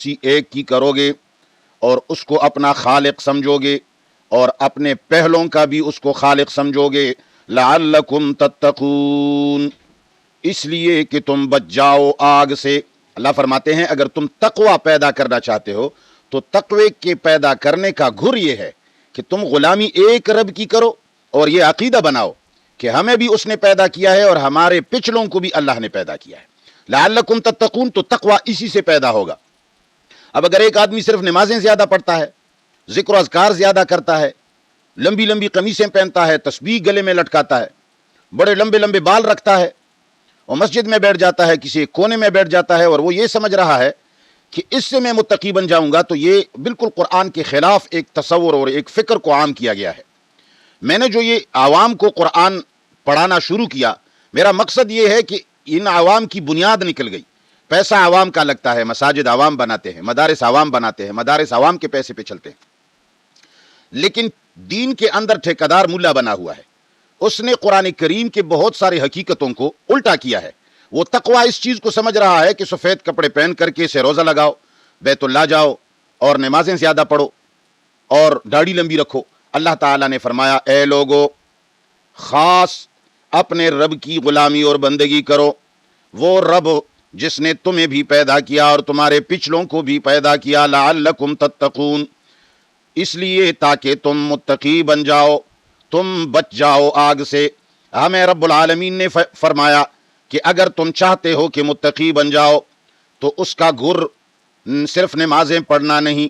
کسی ایک کی کرو گے اور اس کو اپنا خالق سمجھو گے اور اپنے پہلوں کا بھی اس کو خالق سمجھو گے، لعلکم تتقون، اس لیے کہ تم بچ جاؤ آگ سے۔ اللہ فرماتے ہیں اگر تم تقوی پیدا کرنا چاہتے ہو تو تقوی کے پیدا کرنے کا گھر یہ ہے کہ تم غلامی ایک رب کی کرو اور یہ عقیدہ بناؤ کہ ہمیں بھی اس نے پیدا کیا ہے اور ہمارے پچھلوں کو بھی اللہ نے پیدا کیا ہے۔ لعلکم تتقون، تو تقوی اسی سے پیدا ہوگا۔ اب اگر ایک آدمی صرف نمازیں زیادہ پڑھتا ہے، ذکر و اذکار زیادہ کرتا ہے، لمبی لمبی قمیصیں پہنتا ہے، تسبیح گلے میں لٹکاتا ہے، بڑے لمبے لمبے بال رکھتا ہے اور مسجد میں بیٹھ جاتا ہے، کسی ایک کونے میں بیٹھ جاتا ہے اور وہ یہ سمجھ رہا ہے کہ اس سے میں متقی بن جاؤں گا، تو یہ بالکل قرآن کے خلاف ایک تصور اور ایک فکر کو عام کیا گیا ہے۔ میں نے جو یہ عوام کو قرآن پڑھانا شروع کیا، میرا مقصد یہ ہے کہ ان عوام کی بنیاد نکل گئی۔ پیسہ عوام کا لگتا ہے، مساجد عوام بناتے ہیں، مدارس عوام بناتے ہیں، مدارس عوام کے پیسے پہ چلتے ہیں، لیکن دین کے اندر ٹھیکیدار ملا بنا ہوا ہے۔ اس نے قرآن کریم کے بہت ساری حقیقتوں کو الٹا کیا ہے۔ وہ تقوی اس چیز کو سمجھ رہا ہے کہ سفید کپڑے پہن کر کے اسے روزہ لگاؤ، بیت اللہ جاؤ اور نمازیں زیادہ پڑھو اور داڑھی لمبی رکھو۔ اللہ تعالیٰ نے فرمایا اے لوگو، خاص اپنے رب کی غلامی اور بندگی کرو، وہ رب جس نے تمہیں بھی پیدا کیا اور تمہارے پچھلوں کو بھی پیدا کیا، لعلکم تتقون، اس لیے تاکہ تم متقی بن جاؤ، تم بچ جاؤ آگ سے۔ ہمیں رب العالمین نے فرمایا کہ اگر تم چاہتے ہو کہ متقی بن جاؤ تو اس کا گر صرف نمازیں پڑھنا نہیں،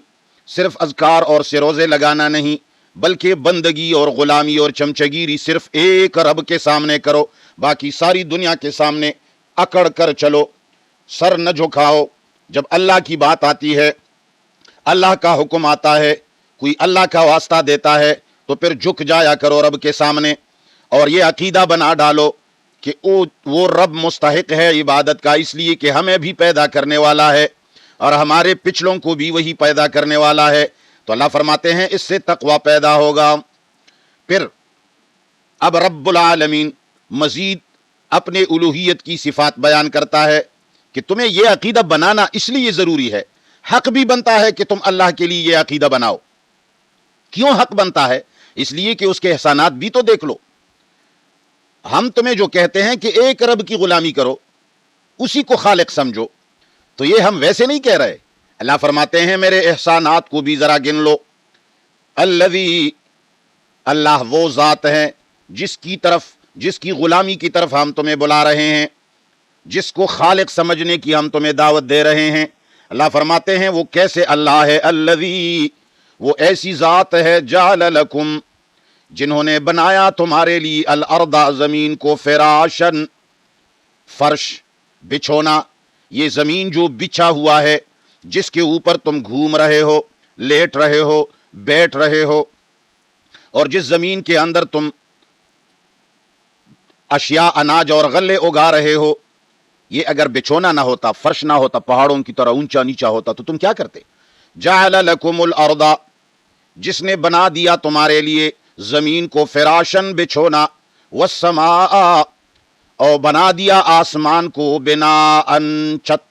صرف اذکار اور سروزے لگانا نہیں، بلکہ بندگی اور غلامی اور چمچگیری صرف ایک رب کے سامنے کرو، باقی ساری دنیا کے سامنے اکڑ کر چلو، سر نہ جھکاؤ۔ جب اللہ کی بات آتی ہے، اللہ کا حکم آتا ہے، کوئی اللہ کا واسطہ دیتا ہے تو پھر جھک جایا کرو رب کے سامنے، اور یہ عقیدہ بنا ڈالو کہ وہ رب مستحق ہے عبادت کا، اس لیے کہ ہمیں بھی پیدا کرنے والا ہے اور ہمارے پچھلوں کو بھی وہی پیدا کرنے والا ہے۔ تو اللہ فرماتے ہیں اس سے تقوی پیدا ہوگا۔ پھر اب رب العالمین مزید اپنے الوہیت کی صفات بیان کرتا ہے کہ تمہیں یہ عقیدہ بنانا اس لیے ضروری ہے، حق بھی بنتا ہے کہ تم اللہ کے لیے یہ عقیدہ بناؤ۔ کیوں حق بنتا ہے؟ اس لیے کہ اس کے احسانات بھی تو دیکھ لو۔ ہم تمہیں جو کہتے ہیں کہ ایک رب کی غلامی کرو، اسی کو خالق سمجھو، تو یہ ہم ویسے نہیں کہہ رہے۔ اللہ فرماتے ہیں میرے احسانات کو بھی ذرا گن لو۔ الذی، اللہ وہ ذات ہے جس کی غلامی کی طرف ہم تمہیں بلا رہے ہیں، جس کو خالق سمجھنے کی ہم تمہیں دعوت دے رہے ہیں۔ اللہ فرماتے ہیں وہ کیسے اللہ ہے؟ الذی، وہ ایسی ذات ہے، جعل لکم، جنہوں نے بنایا تمہارے لیے، الارض، زمین کو، فراشن، فرش، بچھونا، یہ زمین جو بچھا ہوا ہے، جس کے اوپر تم گھوم رہے ہو، لیٹ رہے ہو، بیٹھ رہے ہو، اور جس زمین کے اندر تم اشیاء، اناج اور غلے اگا رہے ہو، یہ اگر بچھونا نہ ہوتا، فرش نہ ہوتا، پہاڑوں کی طرح اونچا نیچا ہوتا تو تم کیا کرتے؟ جعل لکم الارض، جس نے بنا دیا تمہارے لیے زمین کو، فراشن، بچھونا، والسماء، اور بنا دیا آسمان کو، بناء، چھت،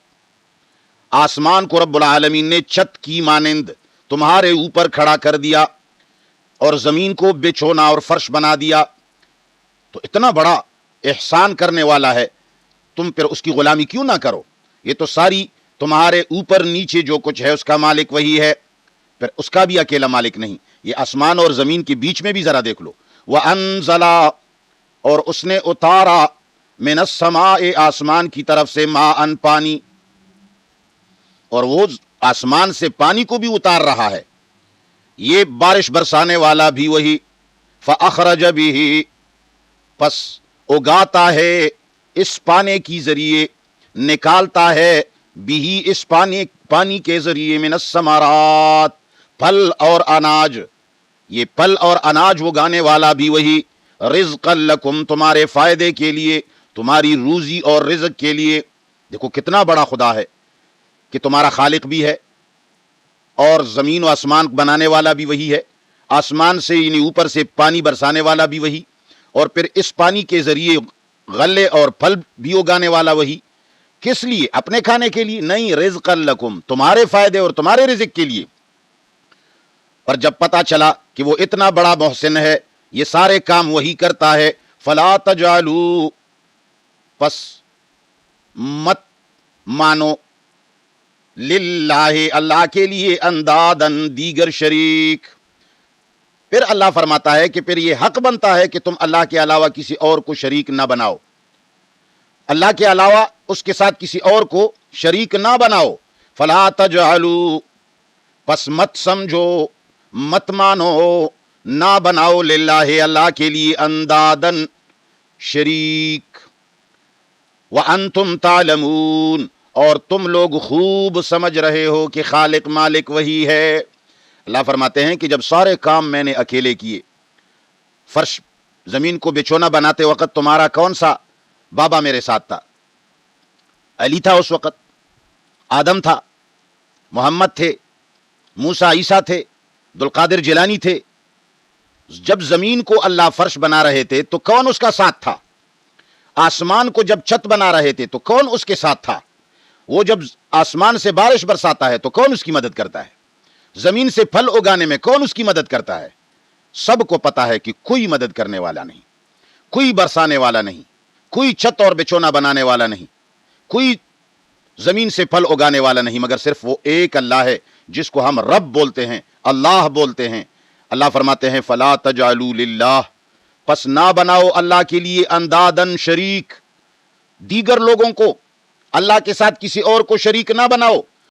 آسمان کو رب العالمین نے چھت کی مانند تمہارے اوپر کھڑا کر دیا اور زمین کو بچھونا اور فرش بنا دیا۔ تو اتنا بڑا احسان کرنے والا ہے، تم پھر اس کی غلامی کیوں نہ کرو؟ یہ تو ساری تمہارے اوپر نیچے جو کچھ ہے اس کا مالک وہی ہے، پھر اس کا بھی اکیلا مالک نہیں۔ یہ آسمان اور زمین کے بیچ میں بھی ذرا دیکھ لو۔ وَأَنزَلَ، اور اس نے اتارا، مِنَ السَّمَاءِ، آسمان کی طرف سے، ماءً، پانی، اور وہ آسمان سے پانی کو بھی اتار رہا ہے، یہ بارش برسانے والا بھی وہی۔ فَأَخْرَجَ بِهِ، پس اگاتا ہے اس پانی کی ذریعے، نکالتا ہے، بھی اس پانی کے ذریعے، من الثمرات، پھل اور اناج، یہ پھل اور اناج اگانے والا بھی وہی، رزقا لکم، تمہارے فائدے کے لیے، تمہاری روزی اور رزق کے لیے۔ دیکھو کتنا بڑا خدا ہے کہ تمہارا خالق بھی ہے اور زمین و آسمان بنانے والا بھی وہی ہے، آسمان سے یعنی اوپر سے پانی برسانے والا بھی وہی، اور پھر اس پانی کے ذریعے غلے اور پھل بھی اگانے والا وہی۔ کس لیے؟ اپنے کھانے کے لیے نہیں، رزقا لکم، تمہارے فائدے اور تمہارے رزق کے لیے۔ پر جب پتا چلا کہ وہ اتنا بڑا محسن ہے، یہ سارے کام وہی کرتا ہے، فلا تجعلوا، پس مت مانو، للہ، اللہ کے لیے، اندادن، دیگر شریک۔ پھر اللہ فرماتا ہے کہ پھر یہ حق بنتا ہے کہ تم اللہ کے علاوہ کسی اور کو شریک نہ بناؤ، اللہ کے علاوہ اس کے ساتھ کسی اور کو شریک نہ بناؤ۔ فلا تجعلوا، پس مت سمجھو، مت مانو، نہ بناؤ، للہ، اللہ کے لیے، اندادن، شریک، وانتم تعلمون، اور تم لوگ خوب سمجھ رہے ہو کہ خالق مالک وہی ہے۔ اللہ فرماتے ہیں کہ جب سارے کام میں نے اکیلے کیے، فرش زمین کو بچھونا بناتے وقت تمہارا کون سا بابا میرے ساتھ تھا؟ علی تھا اس وقت، آدم تھا، محمد تھے، موسیٰ عیسیٰ تھے، عبدالقادر جیلانی تھے۔ جب زمین کو اللہ فرش بنا رہے تھے تو کون اس کا ساتھ تھا؟ آسمان کو جب چھت بنا رہے تھے تو کون اس کے ساتھ تھا؟ وہ جب آسمان سے بارش برساتا ہے تو کون اس کی مدد کرتا ہے؟ زمین سے پھل اگانے میں کون اس کی مدد کرتا ہے؟ سب کو پتا ہے کہ کوئی مدد کرنے والا نہیں، کوئی برسانے والا نہیں، کوئی چھت اور بچھونا بنانے والا نہیں، کوئی زمین سے پھل اگانے والا نہیں، مگر صرف وہ ایک اللہ ہے جس کو ہم رب بولتے ہیں، اللہ بولتے ہیں۔ اللہ فرماتے ہیں فلا تجعلوا للہ، پس نہ بناؤ اللہ کے لیے، اندادن، شریک، دیگر لوگوں کو اللہ کے ساتھ کسی اور کو شریک نہ بناؤ۔